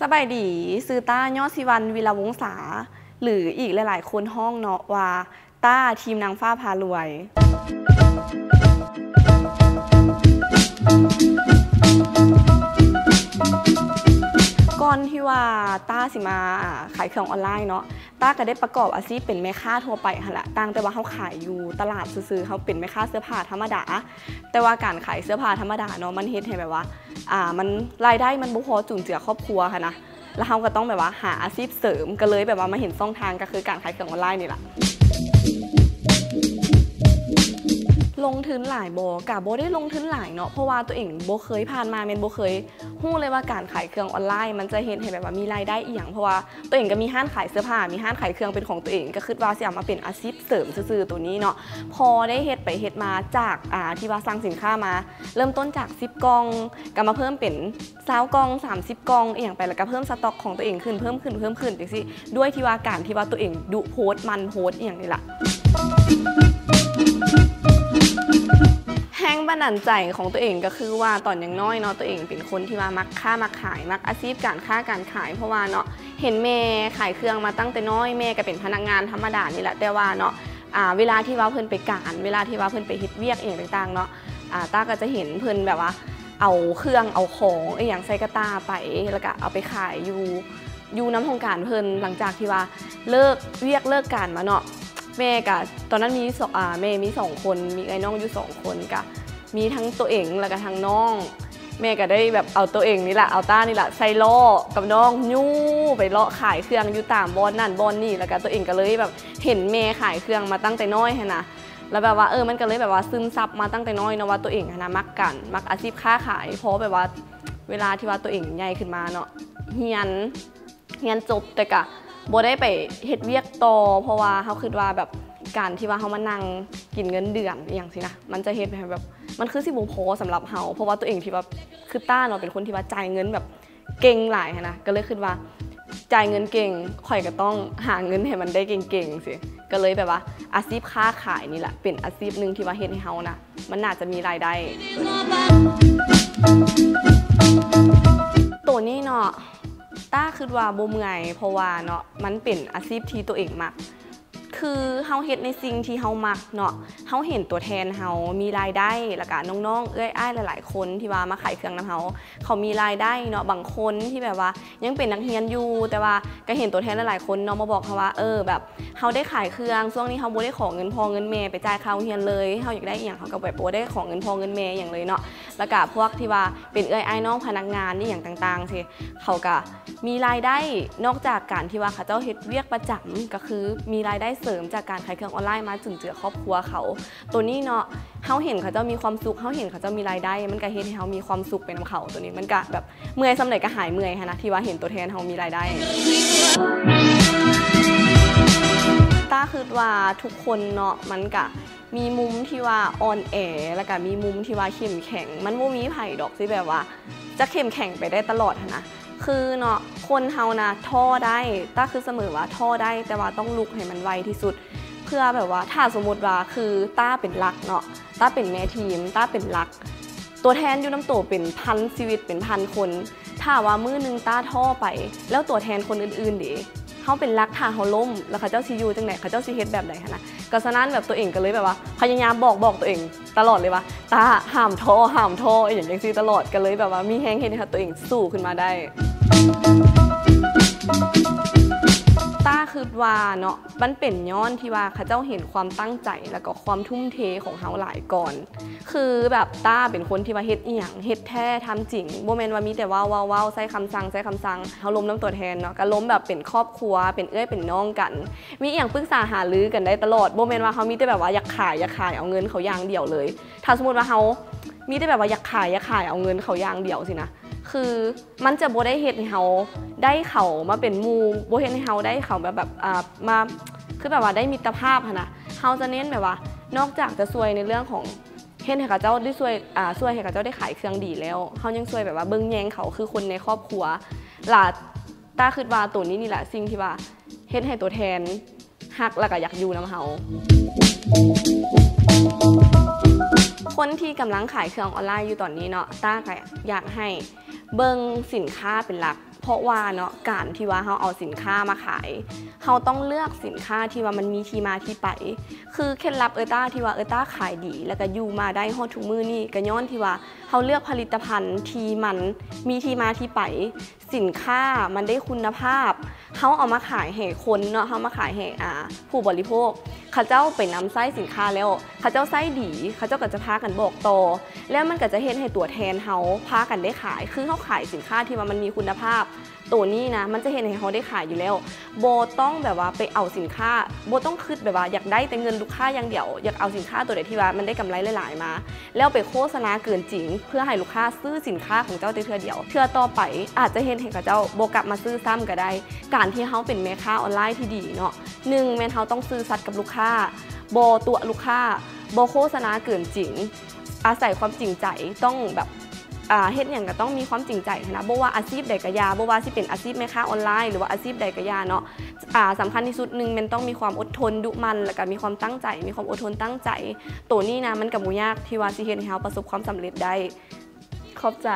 สบายดีซื้อต้ายอดศิวันวีระวงศาหรืออีกหลายๆคนห้องเนาะว่าต้าทีมนางฟ้าพารวยก่อนที่ว่าต้าสิมาขายเครื่องออนไลน์เนาะต้าก็ได้ประกอบอาชีพเป็นแม่ค้าทั่วไปหั่นแหละตั้งแต่ว่าเขาขายอยู่ตลาดซื้อๆเขาเป็นแม่ค้าเสื้อผ้าธรรมดาแต่ว่าการขายเสื้อผ้าธรรมดาเนาะมันเฮ็ดให้แบบว่ามันรายได้มันบ่พอจุนเจือครอบครัวค่ะนะแล้วเขาก็ต้องแบบว่าหาอาชีพเสริมก็เลยแบบว่ามาเห็นช่องทางก็คือการขายเครื่องออนไลน์นี่แหละลงทุนหลายโบกับโบได้ลงทุนหลายเนาะเพราะว่าตัวเองโบเคยผ่านมาเมนโบเคยหู้เลยว่าการขายเครื่องออนไลน์มันจะเห็นแบบว่ามีรายได้อีกอย่างเพราะว่าตัวเองก็มีห้างขายเสื้อผ้ามีห้างขายเครื่องเป็นของตัวเองก็คิดว่าจะมาเป็นอาชีพเสริมซื่อๆตัวนี้เนาะพอได้เฮ็ดไปเฮ็ดมาจากที่ว่าสั่งสินค้ามาเริ่มต้นจาก10 กล่องก็มาเพิ่มเป็น20 กล่อง30 กล่องอย่างไปแล้วก็เพิ่มสต็อกของตัวเองขึ้นเพิ่มขึ้นจังซี่ด้วยที่ว่าการที่ว่าตัวเองดุโพสต์มันโพสต์อย่างนี้ล่ะแรงบันดาลใจของตัวเองก็คือว่าตอนยังน้อยเนาะตัวเองเป็นคนที่ว่ามักค้ามักขายมักอาชีพการค้าการขายเพราะว่าเนาะเห็นแม่ขายเครื่องมาตั้งแต่น้อยแม่ก็เป็นพนักงานธรรมดานี่แหละแต่ว่าเนาะเวลาที่ว่าเพิ่นไปการเวลาที่ว่าเพิ่นไปเฮ็ดเวียกอย่างต่างๆเนาะต้าก็จะเห็นเพิ่นแบบว่าเอาเครื่องเอาของอย่างใส่กระตาไปแล้วก็เอาไปขายอยู่น้ำโครงการเพิ่นหลังจากที่ว่าเลิกเวียกเลิกการมาเนาะแม่กับตอนนั้นมีแม่มี2 คนมีไอ้น้องอยู่2 คนกับมีทั้งตัวเองแล้วก็ทั้งน้องแม่ก็ได้แบบเอาตัวเองนี่แหละเอาต้านี่แหละใส่ล้อกับน้องยู่ไปเลาะขายเครื่องอยู่ตามบอนนั่นบอนนี่แล้วก็ตัวเองก็เลยแบบเห็นแม่ขายเครื่องมาตั้งแต่น้อยนะแล้วแบบว่ามันก็เลยแบบว่าซึมซับมาตั้งแต่น้อยนะว่าตัวเองนะมักอาชีพค้าขายเพราะแบบว่าเวลาที่ว่าตัวเองใหญ่ขึ้นมาเนาะเฮียนจบแต่กะบ่ได้ไปเฮ็ดเวียกต่อเพราะว่าเขาคิดว่าแบบการที่ว่าเขามานั่งกินเงินเดือนอย่างสินะมันจะเฮ็ดแบบมันคือสิบ่พอสำหรับเขาเพราะว่าตัวเองที่ว่าคือต้าเนาะเป็นคนที่ว่าจ่ายเงินแบบเก่งหลายนะก็เลยคิดว่าจ่ายเงินเก่งข่อยก็ต้องหาเงินให้มันได้เก่งๆสิก็เลยแบบว่าอาชีพค้าขายนี่แหละเป็นอาชีพนึงที่ว่าเฮ็ดให้เขานะมันน่าจะมีรายได้ตัวนี้เนาะต้าคิดว่าบ่เมื่อยเพราะว่าเนาะมันเป็นอาชีพที่ตัวเองมักคือเฮาเฮ็ดในสิ่งที่เฮามักเนาะเฮาเห็นตัวแทนเฮามีรายได้แล้วก็น้องๆอ้ายหลายๆคนที่ว่ามาขายเครื่องนำเขามีรายได้เนาะบางคนที่แบบว่ายังเป็นนักเรียนอยู่แต่ว่าก็เห็นตัวแทนหลายๆคนเนาะมาบอกเขาว่าแบบเฮาได้ขายเครื่องช่วงนี้เฮาบ่ได้ขอเงินพ่อเงินแม่ไปจ่ายค่าเรียนเลยเฮาอยากได้อีหยังเฮาก็แบบบ่ได้ขอเงินพ่อเงินแม่อย่างเลยเนาะแล้วก็พวกที่ว่าเป็นอ้ายน้องพนักงานนี่อย่างต่างๆสิเขาก็มีรายได้นอกจากการที่ว่าเขาเจ้าเฮ็ดเวียกประจำก็คือมีรายได้เสริมจากการขายเครื่องออนไลน์มาจุนเจือครอบครัวเขาตัวนี้เนาะเขาเห็นเขาเจ้ามีความสุขเขาเห็นเขาเจ้ามีรายได้มันก็เฮ็ดให้เขามีความสุขไปนํเขาตัวนี้มันก็แบบเมื่อยสำเร็จก็หายเมื่อยนะที่ว่าเห็นตัวแทนเขามีรายได้ต้าคิดว่าทุกคนเนาะมันก็มีมุมที่ว่าอ่อนแอแล้วก็มีมุมที่ว่าเข้มแข็งมันบ่มีไผดอกที่แบบว่าจะเข้มแข็งไปได้ตลอดนะคือเนาะคนเฮานะท้อได้ต้าคือเสมอว่าท้อได้แต่ว่าต้องลุกให้มันไวที่สุดเพื่อแบบว่าถ้าสมมติว่าคือต้าเป็นหลักเนาะต้าเป็นแม่ทีมต้าเป็นหลักตัวแทนอยู่น้ำโตเป็นพันชีวิตเป็นพันคนถ้าว่ามื้อนึงต้าท้อไปแล้วตัวแทนคนอื่นๆดิเขาเป็นรักถ้าเขาล้มแล้วเขาเจ้าซียูจังไหนเขาเจ้าซีเฮ็ดแบบไหนคะนะก็ฉะนั้นแบบตัวเองก็เลยแบบว่าพยายามบอกตัวเองตลอดเลยว่าตาห้ามท้ออย่างซีตลอดก็เลยแบบว่ามีแรงเฮ็ดให้ตัวเองสู้ขึ้นมาได้ต้าคิดว่าเนาะมันเป็นย้อนที่ว่าเขาเจ้าเห็นความตั้งใจแล้วก็ความทุ่มเทของเฮาหลายก่อนคือแบบต้าเป็นคนที่ว่าเฮ็ดอีหยังเฮ็ดแท้ทำจริงบ่แม่นว่ามีแต่ว้าวใส่คำสั่งเฮาล้มน้ำตัวแทนเนาะก็ล้มแบบเป็นครอบครัวเป็นเป็นน้องกันมีอีหยังปรึกษาหารือกันได้ตลอดบ่แม่นว่าเฮามีแต่แบบว่าอยากขายเอาเงินเขาอย่างเดียวเลยถ้าสมมุติว่าเฮามีแต่แบบว่าอยากขายเอาเงินเขาอย่างเดียวสินะคือมันจะบ่ได้เฮ็ดให้เฮาได้เขามาเป็นหมู่บ่เฮ็ดให้เฮาได้เขาแบบมาคือแบบว่าได้มิตรภาพนะเฮาจะเน้นแบบว่านอกจากจะช่วยในเรื่องของเฮ็ดให้เขาเจ้าได้ช่วยให้เขาเจ้าได้ขายเครื่องดีแล้วเฮายังช่วยแบบว่าเบิ่งแยงเขาคือคนในครอบครัวล่ะต้าคิดว่าตัวนี้นี่แหละสิ่งที่ว่าเฮ็ดให้ตัวแทนฮักแล้วก็อยากอยู่นำเฮาคนที่กำลังขายเครื่องออนไลน์อยู่ตอนนี้เนาะต้าก็อยากให้ เบิ่งสินค้าเป็นหลักเพราะว่าเนาะการที่ว่าเราเอาสินค้ามาขายเราต้องเลือกสินค้าที่ว่ามันมีที่มาที่ไปคือเคล็ดลับต้าที่ว่าต้าขายดีแล้วก็อยู่มาได้ฮอดทุกมื้อนี่ก็ย้อนที่ว่าเราเลือกผลิตภัณฑ์ที่มันมีที่มาที่ไปสินค้ามันได้คุณภาพเขาเอามาขายให้คนเนาะเขามาขายให้ผู้บริโภคเขาเจ้าไปนำไส้สินค้าแล้วเขาเจ้าไส้ดีเขาเจ้าก็จะพากันบอกต่อแล้วมันก็จะเห็นให้ตัวแทนเขาพากันได้ขายคือเขาขายสินค้าที่ว่ามันมีคุณภาพตัวนี้นะมันจะเห็นให้เขาได้ขายอยู่แล้วโบต้องแบบว่าไปเอาสินค้าโบต้องคิดแบบว่าอยากได้แต่เงินลูกค้าอย่างเดียวอยากเอาสินค้าตัวไหนที่ว่ามันได้กำไรหลายๆมาแล้วไปโฆษณาเกินจริงเพื่อให้ลูกค้าซื้อสินค้าของเจ้าแต่เทื่อเดียวเทื่อต่อไปอาจจะเห็นให้กับเจ้าโบกลับมาซื้อซ้ำก็ได้การที่เขาเป็นแม่ค้าออนไลน์ที่ดีเนาะหนึ่งแม่เขาต้องซื้อสัตย์กับลูกค้าโบตัวลูกค้าโบโฆษณาเกินจริงอาศัยความจริงใจต้องแบบเฮ็ดอย่างก็ต้องมีความจริงใจนะบ่ว่าอาชีพใดก็ยาบ่ว่าสิเป็นอาชีพแม่ค้าออนไลน์หรือว่าอาชีพใดก็ยาเนาะสำคัญที่สุดหนึ่งมันต้องมีความอดทนดุมันแล้วก็มีความตั้งใจมีความอดทนตั้งใจตัวนี้นะมันก็บ่ยากที่ว่าสิเฮ็ดให้เราประสบความสำเร็จได้ขอบใจ